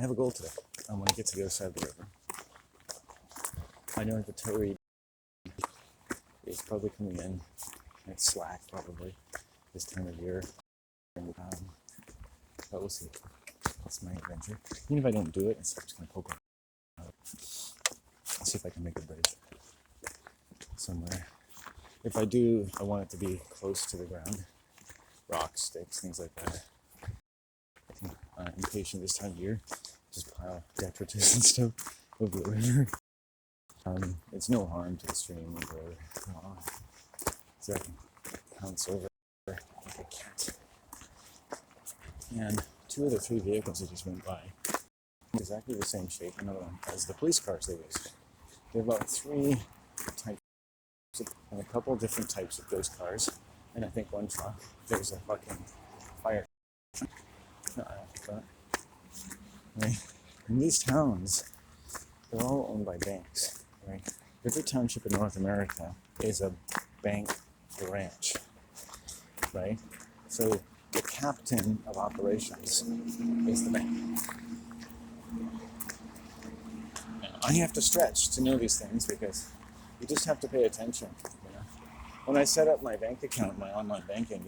I have a goal today. I want to get to the other side of the river. I know the towee is probably coming in. It's slack probably this time of year. But we'll see. That's my adventure. Even if I don't do it, I'm just going to poke it out. I'll see if I can make a bridge somewhere. If I do, I want it to be close to the ground. Rocks, sticks, things like that. I'm impatient this time of year. Just pile detritus and stuff over the river. It's no harm to the stream or so I can pounce over like a cat. And 2 of the 3 vehicles that just went by, exactly the same shape, another one, as the police cars they used. There are about 3 types and a couple different types of those cars, and I think one truck. There's a fucking fire. No, I forgot. Right? In these towns, they're all owned by banks. Right? Every township in North America is a bank branch. Right? So the captain of operations is the bank. Now, I have to stretch to know these things because you just have to pay attention. You know? When I set up my bank account, my online banking,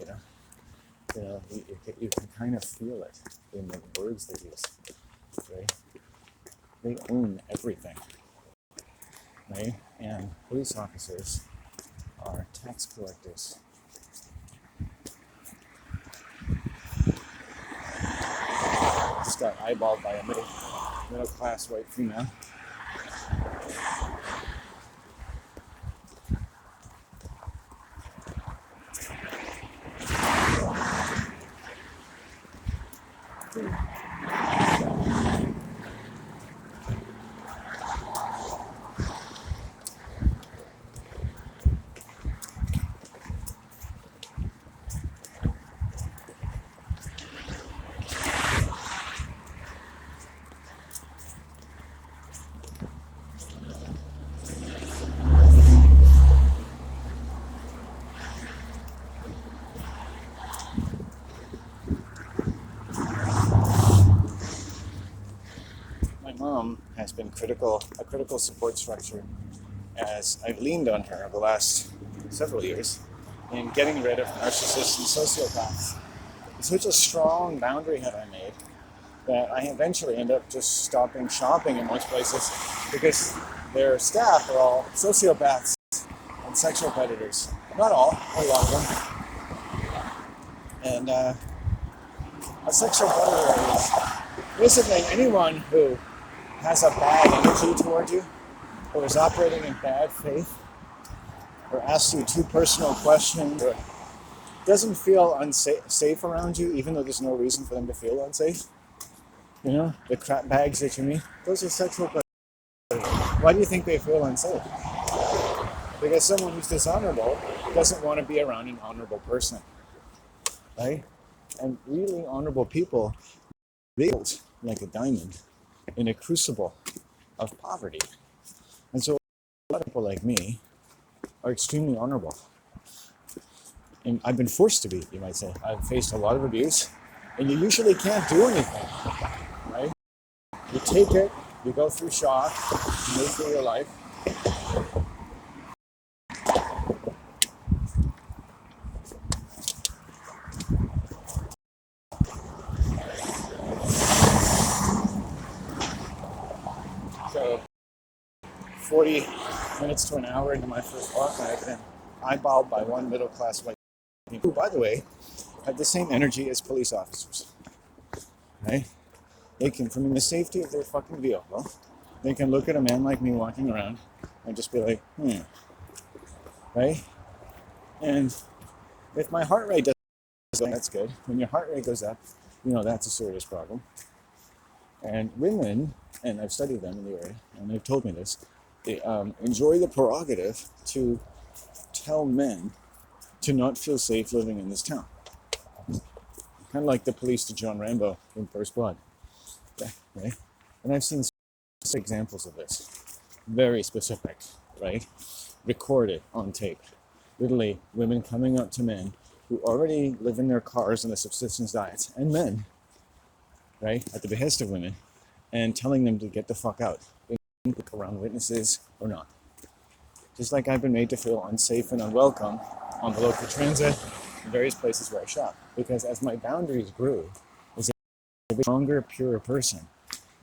you can kind of feel it in the words they use. Right? They own everything. Right? And police officers are tax collectors. Just got eyeballed by a middle class white female. My mom has been a critical support structure as I've leaned on her over the last several years in getting rid of narcissists and sociopaths. Such a strong boundary have I made that I eventually end up just stopping shopping in most places because their staff are all sociopaths and sexual predators. Not all, a lot of them. And a sexual predator is basically anyone who has a bad energy toward you, or is operating in bad faith, or asks you too personal questions, or doesn't feel safe around you, even though there's no reason for them to feel unsafe. You know, the crap bags that you meet, those are sexual predators. Why do you think they feel unsafe? Because someone who's dishonorable doesn't want to be around an honorable person, right? And really honorable people build like a diamond in a crucible of poverty. And so a lot of people like me are extremely honorable. And I've been forced to be, you might say. I've faced a lot of abuse, and you usually can't do anything, right? You take it, you go through shock, you move through your life. So 40 minutes to an hour into my first walk, and I've been eyeballed by one middle-class white people who, by the way, have the same energy as police officers, right? They can, from the safety of their fucking vehicle, they can look at a man like me walking around and just be like, right? And if my heart rate doesn't, that's good. When your heart rate goes up, you know that's a serious problem. And women, and I've studied them in the area, and they've told me this, they enjoy the prerogative to tell men to not feel safe living in this town. Kind of like the police to John Rambo in First Blood. Right? And I've seen examples of this. Very specific, right? Recorded on tape. Literally, women coming up to men who already live in their cars on a subsistence diet, and men, right, at the behest of women, and telling them to get the fuck out, around witnesses or not. Just like I've been made to feel unsafe and unwelcome on the local transit in various places where I shop. Because as my boundaries grew, I was a stronger, purer person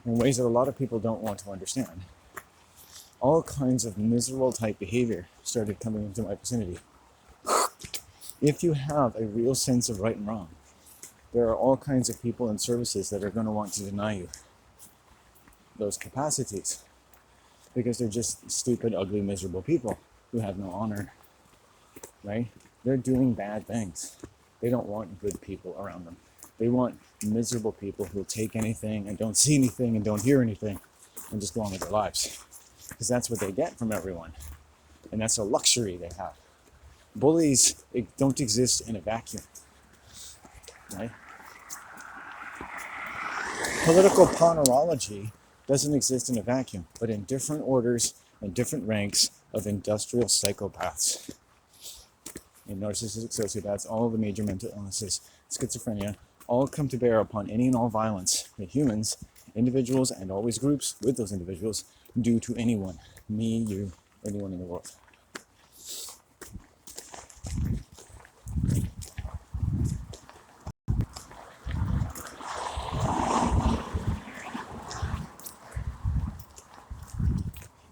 in ways that a lot of people don't want to understand. All kinds of miserable type behavior started coming into my vicinity. If you have a real sense of right and wrong, there are all kinds of people and services that are going to want to deny you those capacities because they're just stupid, ugly, miserable people who have no honor, right? They're doing bad things. They don't want good people around them. They want miserable people who'll take anything and don't see anything and don't hear anything and just go on with their lives. Because that's what they get from everyone. And that's a luxury they have. Bullies don't exist in a vacuum, right? Political ponerology doesn't exist in a vacuum, but in different orders and different ranks of industrial psychopaths. And narcissistic sociopaths, all of the major mental illnesses, schizophrenia, all come to bear upon any and all violence that humans, individuals, and always groups with those individuals do to anyone. Me, you, anyone in the world.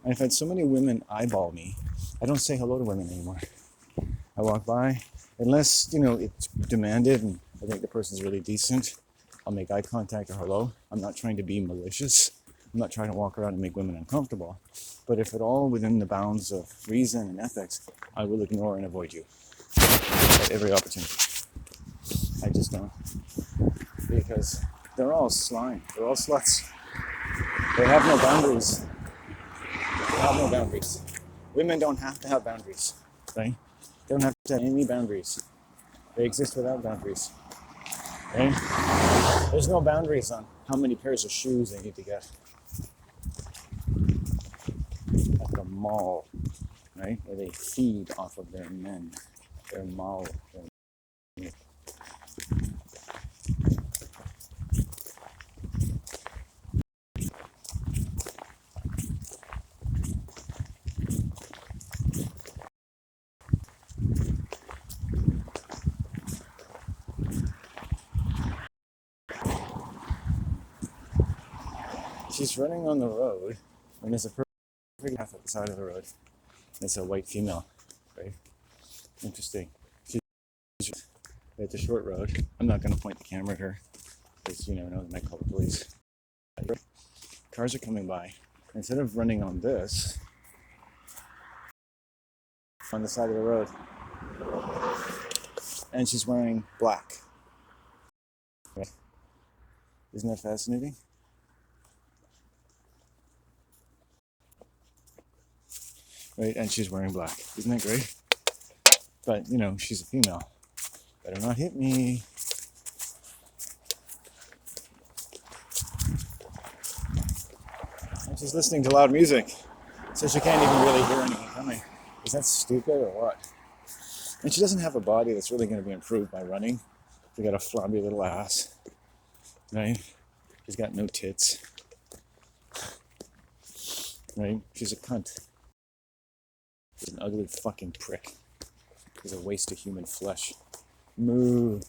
And I've had so many women eyeball me, I don't say hello to women anymore. I walk by, unless, it's demanded and I think the person's really decent, I'll make eye contact or hello. I'm not trying to be malicious. I'm not trying to walk around and make women uncomfortable. But if at all within the bounds of reason and ethics, I will ignore and avoid you at every opportunity. I just don't. Because they're all slime. They're all sluts. They have no boundaries. They have no boundaries. Women don't have to have boundaries, right? They don't have to have any boundaries. They exist without boundaries, right? There's no boundaries on how many pairs of shoes they need to get at the mall, right? Where they feed off of their men, their mall. She's running on the road, and there's a perfect path at the side of the road. It's a white female, right? Interesting. She's at the short road. I'm not going to point the camera at her, because you never know, they might call the police. Cars are coming by. Instead of running on this, on the side of the road, and she's wearing black. Right? Isn't that fascinating? Right, and she's wearing black. Isn't that great? But, she's a female. Better not hit me. And she's listening to loud music, so she can't even really hear anything coming. Is that stupid or what? And she doesn't have a body that's really going to be improved by running. She's got a flabby little ass, right? She's got no tits, right? She's a cunt. She's an ugly fucking prick. She's a waste of human flesh. Moo.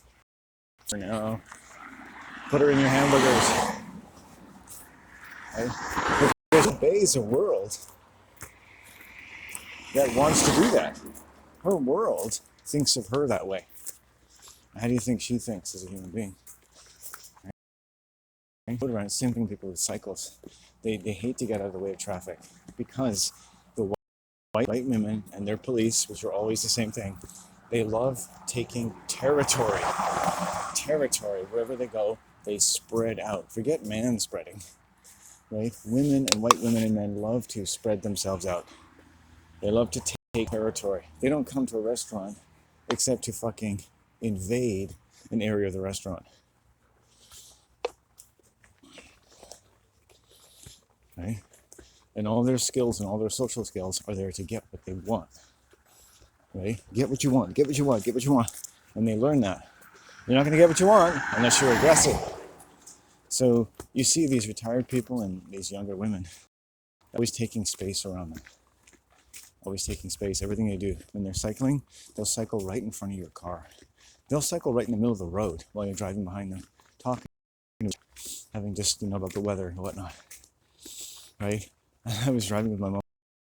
For now. Put her in your hamburgers. Right? There's obeys a world that wants to do that. Her world thinks of her that way. How do you think she thinks as a human being? Right? Same thing with people with cycles. They hate to get out of the way of traffic because the white women and their police, which are always the same thing, they love taking territory. Wherever they go, they spread out. Forget man spreading, right? Women and white women and men love to spread themselves out. They love to take territory. They don't come to a restaurant except to fucking invade an area of the restaurant. Right? And all their skills and all their social skills are there to get what they want. Right? Get what you want, get what you want, get what you want. And they learn that. You're not going to get what you want unless you're aggressive. So you see these retired people and these younger women always taking space around them. Always taking space. Everything they do. When they're cycling, they'll cycle right in front of your car. They'll cycle right in the middle of the road while you're driving behind them, talking, having just, about the weather and whatnot. Right? I was driving with my mom.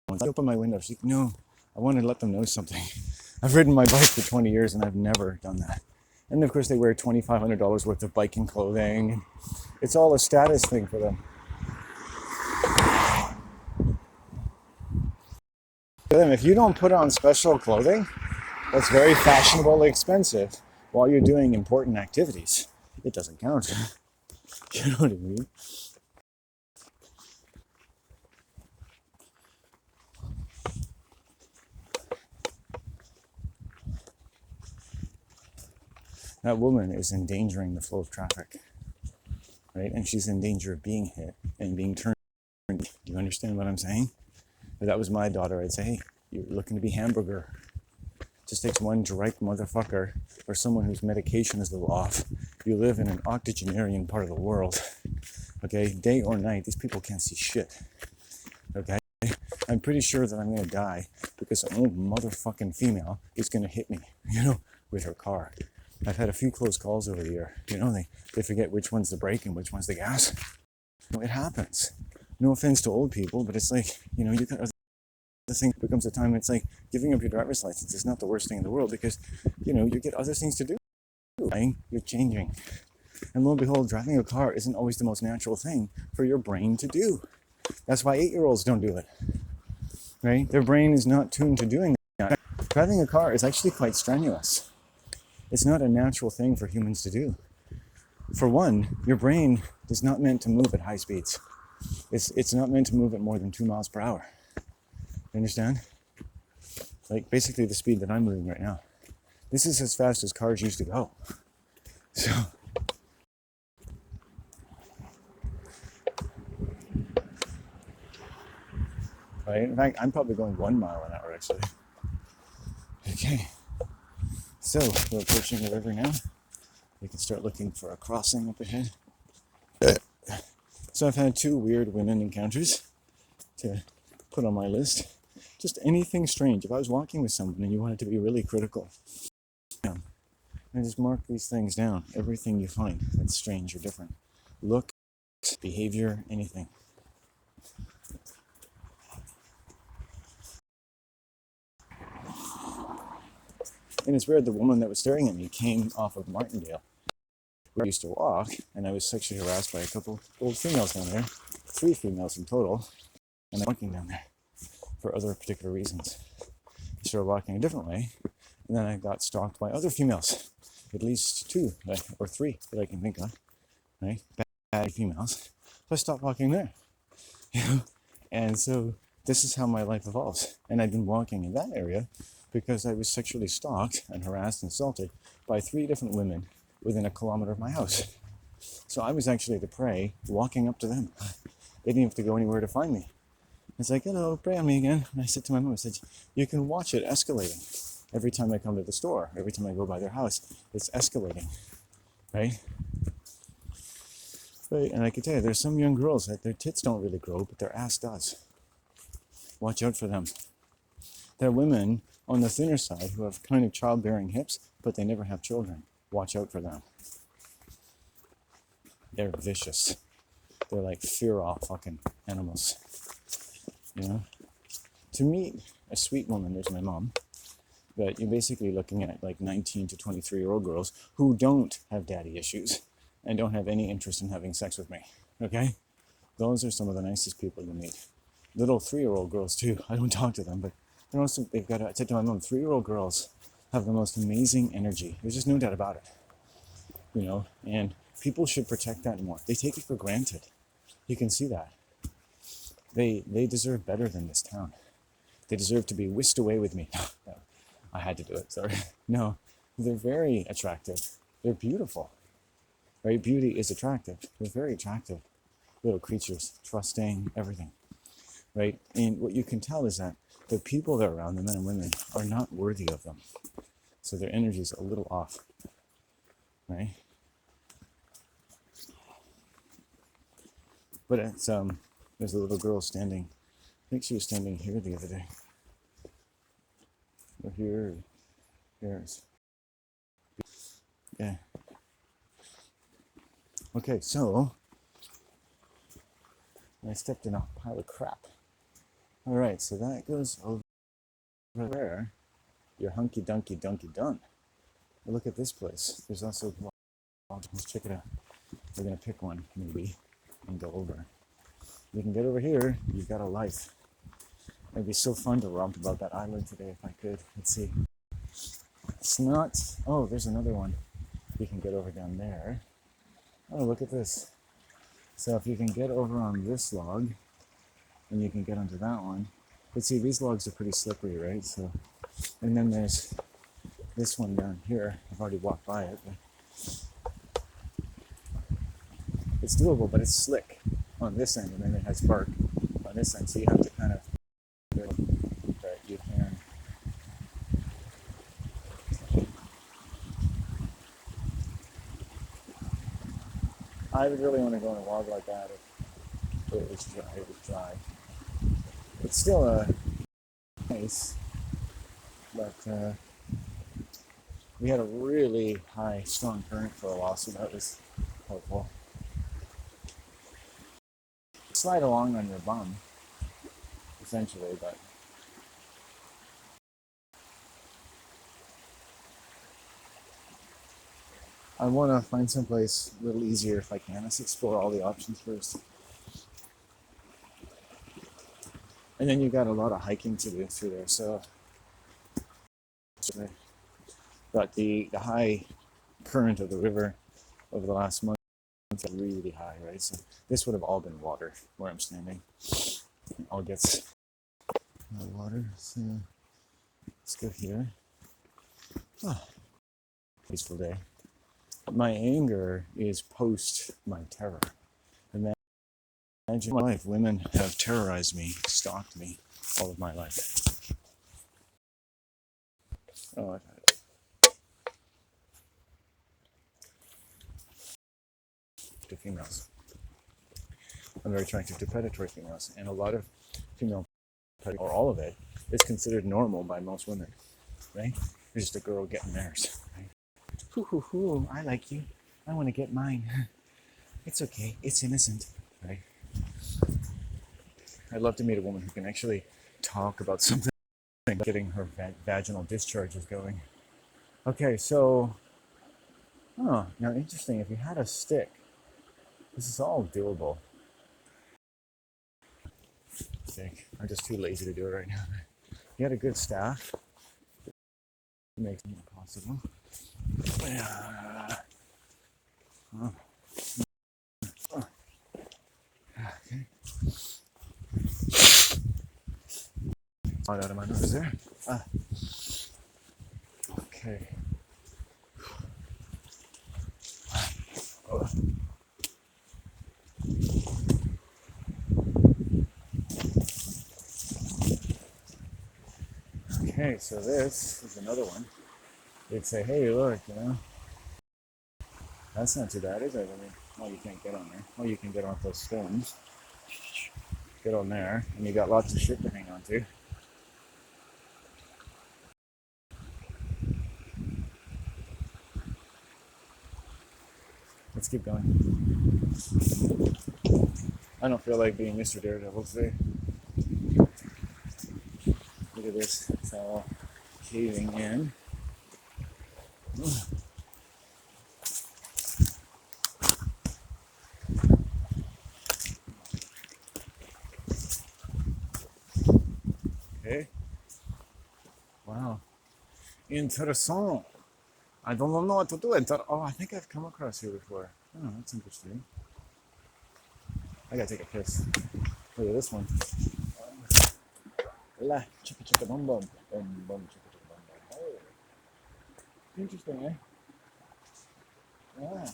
I opened my window. She's like, no, I want to let them know something. I've ridden my bike for 20 years and I've never done that. And of course they wear $2,500 worth of biking clothing. It's all a status thing for them. For them, if you don't put on special clothing that's very fashionably expensive while you're doing important activities, it doesn't count. You know what I mean? That woman is endangering the flow of traffic, right? And she's in danger of being hit and being turned. Do you understand what I'm saying? If that was my daughter, I'd say, hey, you're looking to be hamburger. Just takes one direct motherfucker or someone whose medication is a little off. You live in an octogenarian part of the world, okay? Day or night, these people can't see shit, okay? I'm pretty sure that I'm gonna die because an old motherfucking female is gonna hit me, with her car. I've had a few close calls over the year. They forget which one's the brake and which one's the gas. It happens. No offense to old people, but it's like, you got other thing becomes a time. It's like giving up your driver's license is not the worst thing in the world because, you get other things to do. You're changing. And lo and behold, driving a car isn't always the most natural thing for your brain to do. That's why 8-year-olds don't do it, right? Their brain is not tuned to doing that. Driving a car is actually quite strenuous. It's not a natural thing for humans to do. For one, your brain is not meant to move at high speeds. It's not meant to move at more than 2 miles per hour. You understand? Like basically the speed that I'm moving right now. This is as fast as cars used to go. So, right? In fact, I'm probably going 1 mile an hour actually. Okay. So, we're approaching the river now. We can start looking for a crossing up ahead. So I've had 2 weird women encounters to put on my list. Just anything strange. If I was walking with someone and you wanted to be really critical, I just mark these things down. Everything you find that's strange or different. Look, behavior, anything. And it's weird, the woman that was staring at me came off of Martindale. We used to walk, and I was sexually harassed by a couple old females down there. 3 females in total, and I'm walking down there for other particular reasons. I started walking a different way, and then I got stalked by other females. At least 2 or 3 that I can think of, right? Bad females. So I stopped walking there. And so this is how my life evolves. And I've been walking in that area because I was sexually stalked and harassed and assaulted by 3 different women within a kilometer of my house. So I was actually the prey walking up to them. They didn't have to go anywhere to find me. It's like, hello, prey on me again. And I said to my mom, I said, you can watch it escalating. Every time I come to the store, every time I go by their house, it's escalating, right? Right, and I can tell you, there's some young girls that their tits don't really grow, but their ass does. Watch out for them. There are women on the thinner side who have kind of childbearing hips, but they never have children. Watch out for them. They're vicious. They're like feral fucking animals. To meet a sweet woman, there's my mom, but you're basically looking at like 19 to 23-year-old girls who don't have daddy issues and don't have any interest in having sex with me, okay? Those are some of the nicest people you meet. Little 3-year-old girls too. I don't talk to them, but I said to my mom, 3-year-old girls have the most amazing energy. There's just no doubt about it, and people should protect that more. They take it for granted. You can see that. They deserve better than this town. They deserve to be whisked away with me. No, I had to do it, sorry. No, they're very attractive. They're beautiful, right? Beauty is attractive. They're very attractive little creatures, trusting, everything, right? And what you can tell is that the people that are around, the men and women, are not worthy of them. So their energy is a little off, right? But it's there's a little girl standing. I think she was standing here the other day. Or here. Here's. Yeah. Okay, so I stepped in a pile of crap. All right, so that goes over there. You're hunky dunky dunky done. But look at this place. There's also. Let's check it out. We're gonna pick one maybe and go over. You can get over here. You've got a life. It'd be so fun to romp about that island today if I could. Let's see. It's not. Oh, there's another one. You can get over down there. Oh, look at this. So if you can get over on this log, and you can get onto that one. But see, these logs are pretty slippery, right? So, and then there's this one down here. I've already walked by it. But it's doable, but it's slick on this end, and then it has bark on this end. So you have to kind of build that you can. I would really want to go on a log like that if it was dry. It was dry. It's still nice, but we had a really high, strong current for a while, so that was helpful. Slide along on your bum, essentially, but I want to find someplace a little easier if I can. Let's explore all the options first. And then you've got a lot of hiking to do through there, so but the high current of the river over the last month is really high, right? So this would have all been water where I'm standing. It all gets water. So let's go here. Oh, peaceful day. My anger is post my terror. Imagine my life. Women have terrorized me, stalked me all of my life. Oh, I've had it. To females. I'm very attracted to predatory females, and a lot of female or all of it is considered normal by most women, right? You're just a girl getting theirs, right? Hoo hoo hoo, I like you. I want to get mine. It's okay. It's innocent, right? I'd love to meet a woman who can actually talk about something, getting her vaginal discharges going. Okay, so, now interesting. If you had a stick, this is all doable. Stick. I'm just too lazy to do it right now. If you had a good staff, it makes it impossible. Okay. Out of my nose there. Okay. Okay, so this is another one. They'd say, hey, look, that's not too bad, is it? I mean, well, you can't get on there. Well, you can get off those stones. Get on there, and you got lots of shit to hang on to. Let's keep going. I don't feel like being Mr. Daredevil today. Look at this. It's all caving in. Okay. Wow. Interessant. I don't know what to do. Oh, I think I've come across here before. Oh, that's interesting. I gotta take a piss. Look at this one. La chicka chicka bum bum. Bum bum chicka chicka bum bum. Oh. Interesting, eh? Yeah.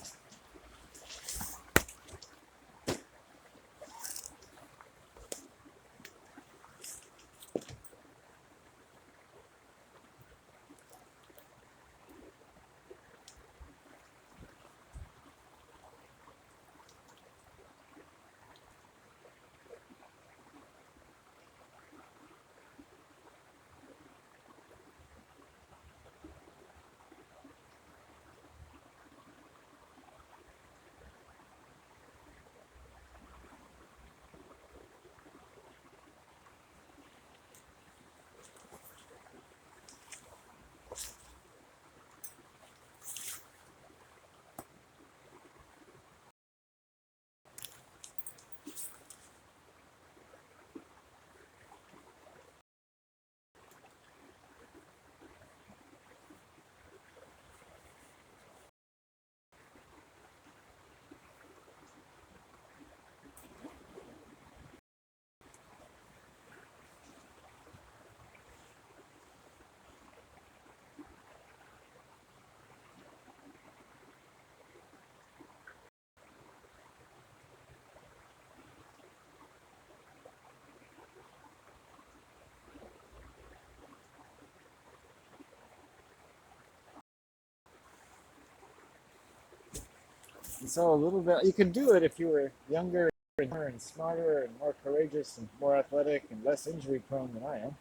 So a little bit, you could do it if you were younger and smarter and more courageous and more athletic and less injury prone than I am.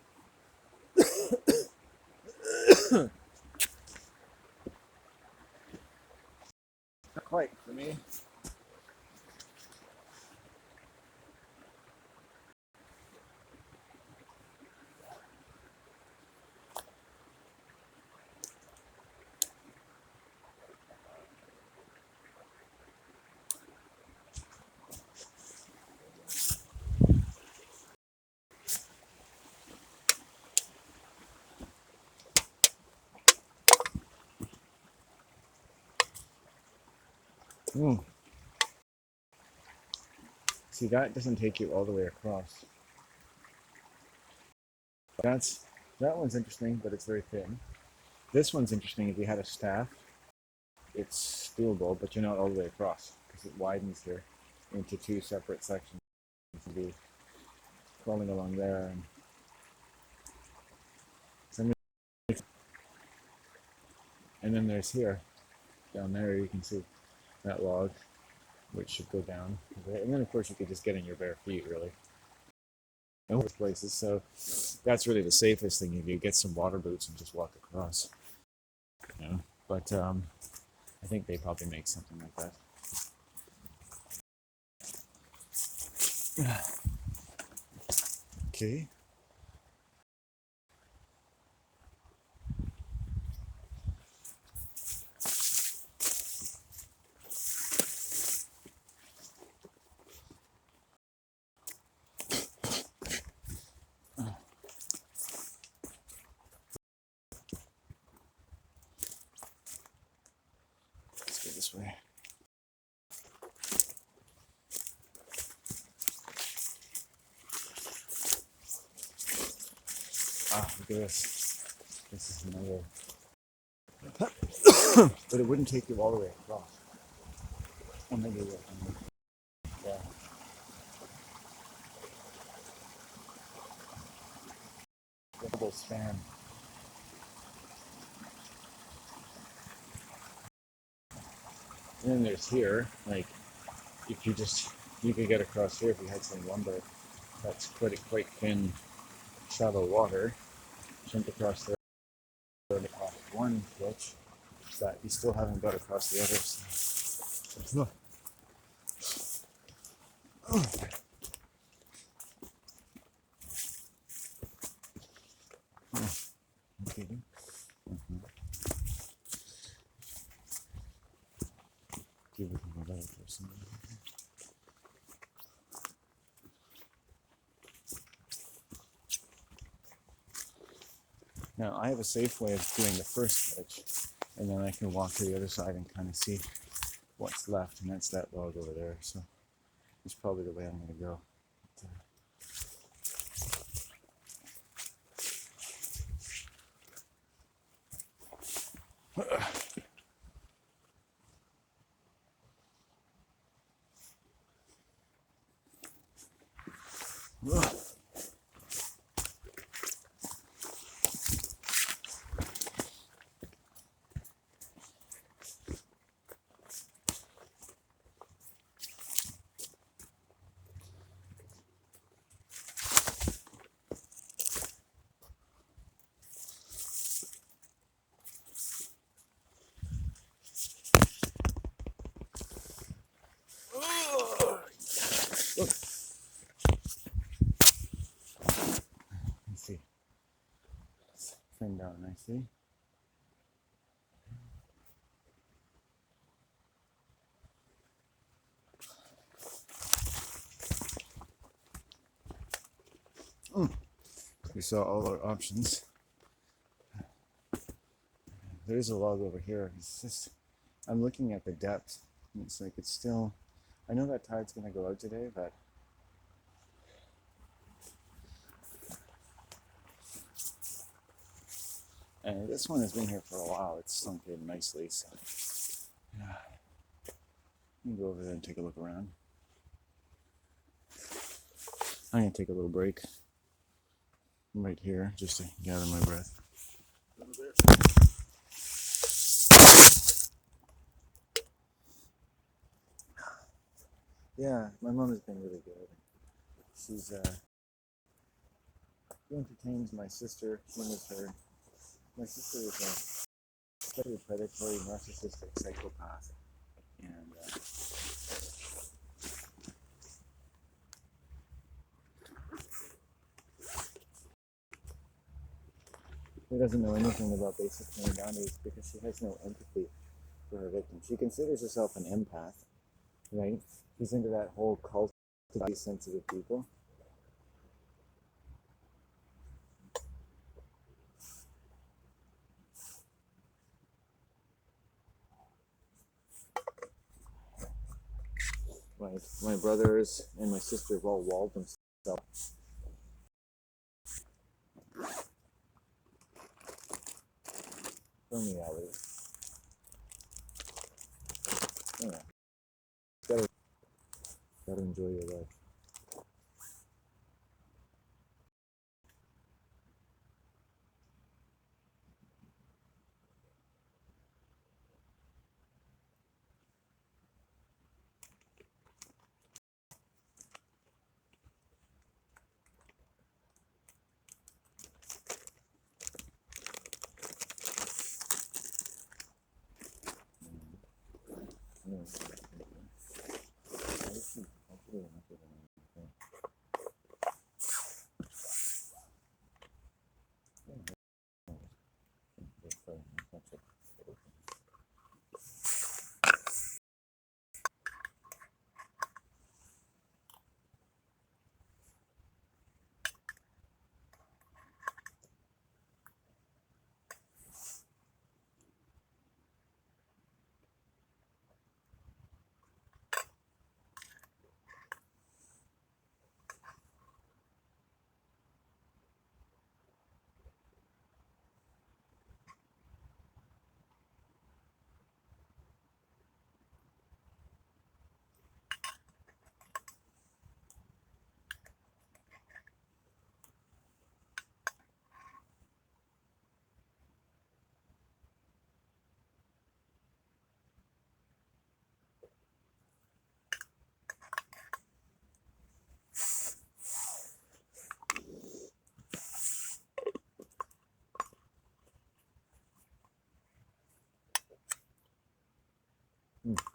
Not quite for me. Mm. See, that doesn't take you all the way across. That's that one's interesting, but it's very thin. This one's interesting. If you had a staff, it's doable, but you're not all the way across because it widens here into two separate sections. You can be crawling along there, and and then there's here, down there. You can see that log, which should go down. And then, of course, you could just get in your bare feet, really. Over places, so that's really the safest thing. If you get some water boots and just walk across, you know. But I think they probably make something like that. Okay. Let's go this way. Look at this. This is another. But it wouldn't take you all the way across. Oh, maybe it will. Yeah. Double span. And then there's here, like, if you could get across here if you had some lumber. That's quite thin, shallow water. Jump across there, across one ditch, that you still haven't got across the others. Look. Oh. Okay. Give it a little person. Now I have a safe way of doing the first ditch, and then I can walk to the other side and kind of see what's left, and that's that log over there. So it's probably the way I'm going to go. Let's see. Trim down nicely. We saw all our options. There's a log over here. It's just, I'm looking at the depth. And it's like it's still. I know that tide's gonna go out today, but and this one has been here for a while. It's sunk in nicely, so yeah. Let me go over there and take a look around. I'm gonna take a little break right here just to gather my breath. Yeah, my mom has been really good. She's she entertains my sister. She was her. My sister is a very predatory, narcissistic psychopath, and she doesn't know anything about basic human boundaries because she has no empathy for her victim. She considers herself an empath, right? She's into that whole cult of highly sensitive people. My brothers and my sister have all walled themselves from reality. Yeah, gotta enjoy your life. Yeah.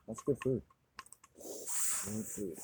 That's good food. Good food.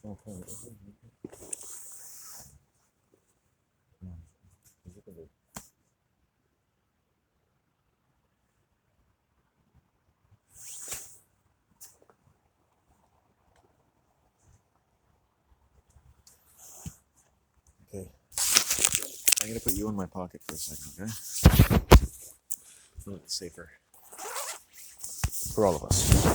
Okay. Okay. I'm gonna put you in my pocket for a second, okay? A little safer for all of us.